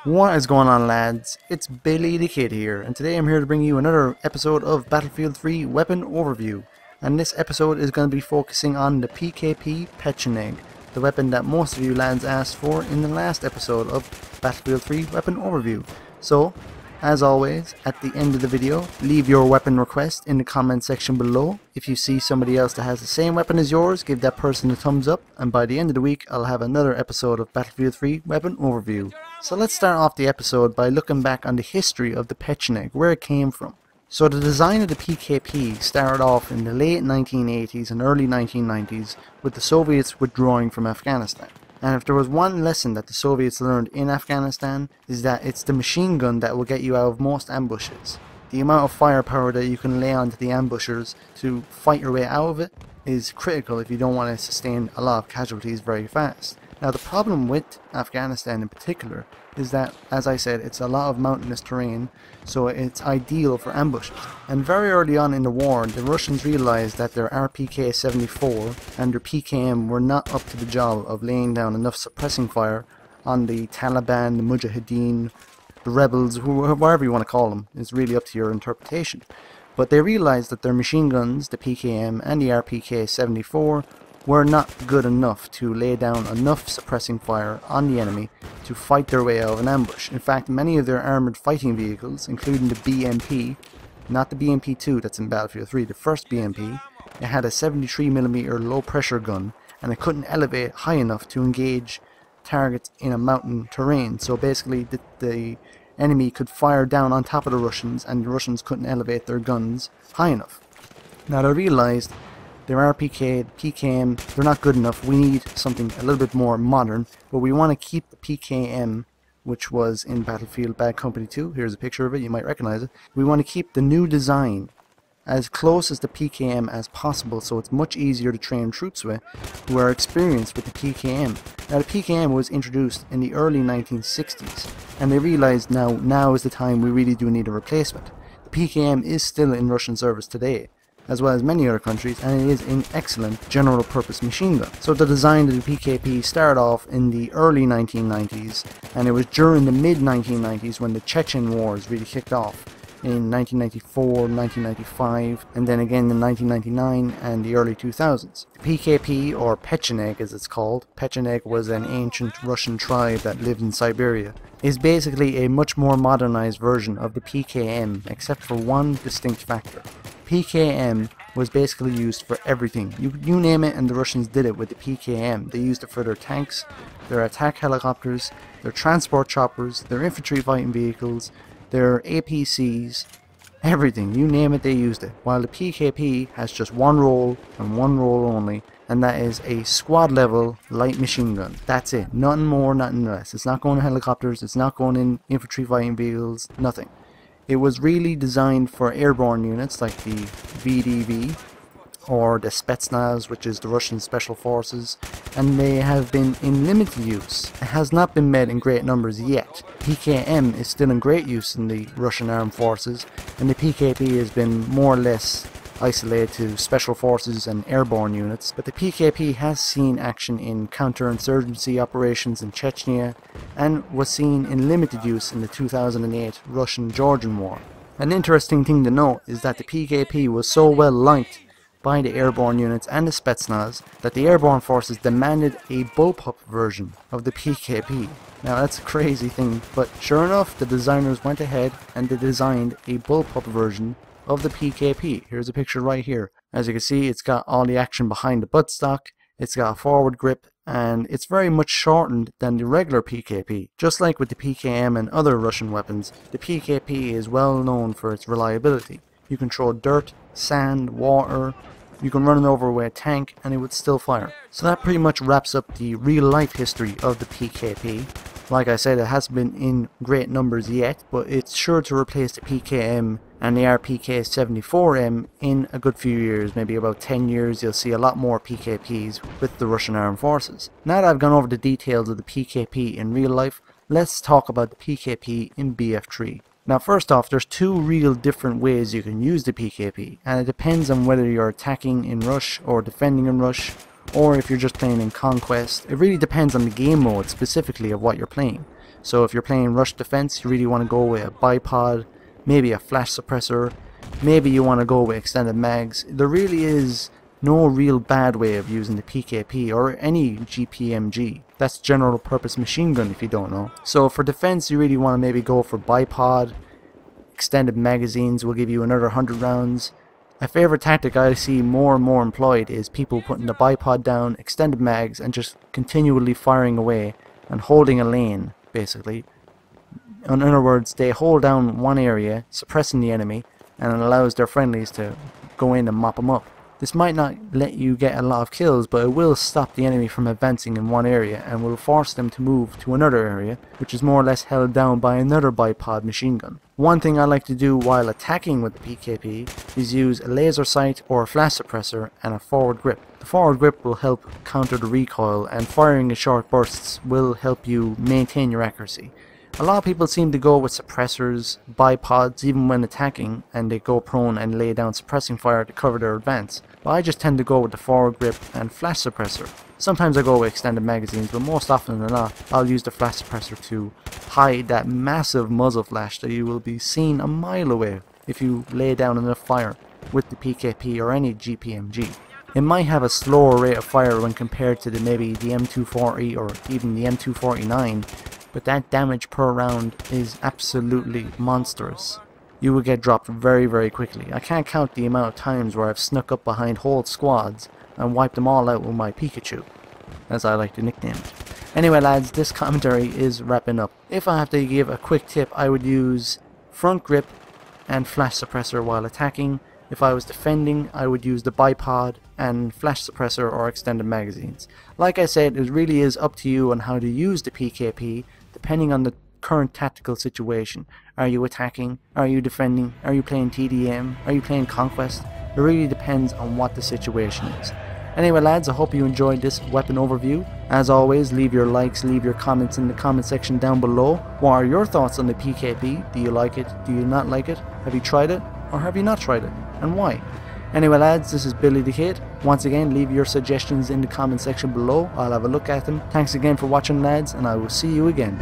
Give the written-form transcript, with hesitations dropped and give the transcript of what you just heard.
What is going on, lads? It's BillyTheKid here, and today I'm here to bring you another episode of Battlefield 3 Weapon Overview. And this episode is going to be focusing on the PKP Pecheneg, the weapon that most of you lads asked for in the last episode of Battlefield 3 Weapon Overview. So, as always, at the end of the video, leave your weapon request in the comment section below. If you see somebody else that has the same weapon as yours, give that person a thumbs up, and by the end of the week I'll have another episode of Battlefield 3 Weapon Overview. So let's start off the episode by looking back on the history of the Pecheneg, where it came from. So the design of the PKP started off in the late 1980s and early 1990s with the Soviets withdrawing from Afghanistan. And if there was one lesson that the Soviets learned in Afghanistan, is that it's the machine gun that will get you out of most ambushes. The amount of firepower that you can lay onto the ambushers to fight your way out of it is critical if you don't want to sustain a lot of casualties very fast. Now the problem with Afghanistan in particular is that, as I said, it's a lot of mountainous terrain, so it's ideal for ambushes. And very early on in the war, the Russians realized that their RPK-74 and their PKM were not up to the job of laying down enough suppressing fire on the Taliban, the Mujahideen, the rebels, whatever you want to call them. It's really up to your interpretation. But they realized that their machine guns, the PKM and the RPK-74, were not good enough to lay down enough suppressing fire on the enemy to fight their way out of an ambush. In fact, many of their armoured fighting vehicles, including the BMP, not the BMP-2 that's in Battlefield 3, the first BMP, it had a 73mm low pressure gun, and it couldn't elevate high enough to engage targets in a mountain terrain. So basically the enemy could fire down on top of the Russians, and the Russians couldn't elevate their guns high enough. Now they realized their RPK, PKM, they're not good enough. We need something a little bit more modern, but we want to keep the PKM, which was in Battlefield Bad Company 2. Here's a picture of it, you might recognize it. We want to keep the new design as close as the PKM as possible, so it's much easier to train troops with who are experienced with the PKM. Now the PKM was introduced in the early 1960s, and they realized now is the time we really do need a replacement. The PKM is still in Russian service today, as well as many other countries, and it is an excellent general purpose machine gun. So the design of the PKP started off in the early 1990s, and it was during the mid 1990s when the Chechen wars really kicked off in 1994, 1995, and then again in 1999 and the early 2000s. The PKP, or Pecheneg as it's called, Pecheneg was an ancient Russian tribe that lived in Siberia, is basically a much more modernized version of the PKM, except for one distinct factor. PKM was basically used for everything. You name it, and the Russians did it with the PKM. They used it for their tanks, their attack helicopters, their transport choppers, their infantry fighting vehicles, their APCs, everything. You name it, they used it. While the PKP has just one role and one role only, and that is a squad level light machine gun. That's it. Nothing more, nothing less. It's not going in helicopters, it's not going in infantry fighting vehicles, nothing. It was really designed for airborne units like the VDV or the Spetsnaz, which is the Russian Special Forces, and they have been in limited use. It has not been made in great numbers yet. PKM is still in great use in the Russian armed forces, and the PKP has been more or less isolated to special forces and airborne units, but the PKP has seen action in counterinsurgency operations in Chechnya and was seen in limited use in the 2008 Russian-Georgian War. An interesting thing to note is that the PKP was so well liked by the airborne units and the Spetsnaz that the airborne forces demanded a bullpup version of the PKP. Now that's a crazy thing, but sure enough, the designers went ahead and they designed a bullpup version of the PKP. Here's a picture right here. As you can see, it's got all the action behind the buttstock, it's got a forward grip, and it's very much shortened than the regular PKP. Just like with the PKM and other Russian weapons, the PKP is well known for its reliability. You can throw dirt, sand, water, you can run it over with a tank and it would still fire. So that pretty much wraps up the real life history of the PKP. Like I said, it hasn't been in great numbers yet, but it's sure to replace the PKM and the RPK-74M in a good few years. Maybe about 10 years you'll see a lot more PKPs with the Russian armed forces. Now that I've gone over the details of the PKP in real life, let's talk about the PKP in BF3. Now first off, there's two real different ways you can use the PKP, and it depends on whether you're attacking in rush or defending in rush, or if you're just playing in conquest. It really depends on the game mode specifically of what you're playing. So if you're playing rush defense, you really want to go with a bipod, maybe a flash suppressor, maybe you want to go with extended mags. There really is no real bad way of using the PKP or any GPMG. That's general purpose machine gun if you don't know. So for defense, you really want to maybe go for bipod. Extended magazines will give you another 100 rounds. A favorite tactic I see more and more employed is people putting the bipod down, extended mags, and just continually firing away and holding a lane, basically. In other words, they hold down one area, suppressing the enemy, and it allows their friendlies to go in and mop them up. This might not let you get a lot of kills, but it will stop the enemy from advancing in one area and will force them to move to another area, which is more or less held down by another bipod machine gun. One thing I like to do while attacking with the PKP is use a laser sight or a flash suppressor and a forward grip. The forward grip will help counter the recoil, and firing in short bursts will help you maintain your accuracy. A lot of people seem to go with suppressors, bipods even when attacking, and they go prone and lay down suppressing fire to cover their advance. But I just tend to go with the forward grip and flash suppressor. Sometimes I go with extended magazines, but most often than not I'll use the flash suppressor to hide that massive muzzle flash that you will be seen a mile away if you lay down enough fire with the PKP or any GPMG. It might have a slower rate of fire when compared to maybe the M240 or even the M249, but that damage per round is absolutely monstrous. You will get dropped very, very quickly. I can't count the amount of times where I've snuck up behind whole squads and wiped them all out with my Pikachu, as I like to nickname it. Anyway lads, this commentary is wrapping up. If I have to give a quick tip, I would use front grip and flash suppressor while attacking. If I was defending, I would use the bipod and flash suppressor or extended magazines. Like I said, it really is up to you on how to use the PKP depending on the current tactical situation. Are you attacking? Are you defending? Are you playing TDM? Are you playing Conquest? It really depends on what the situation is. Anyway lads, I hope you enjoyed this weapon overview. As always, leave your likes, leave your comments in the comment section down below. What are your thoughts on the PKP? Do you like it? Do you not like it? Have you tried it? Or have you not tried it? And why? Anyway lads, this is BillyTheKid. Once again, leave your suggestions in the comment section below. I'll have a look at them. Thanks again for watching lads, and I will see you again.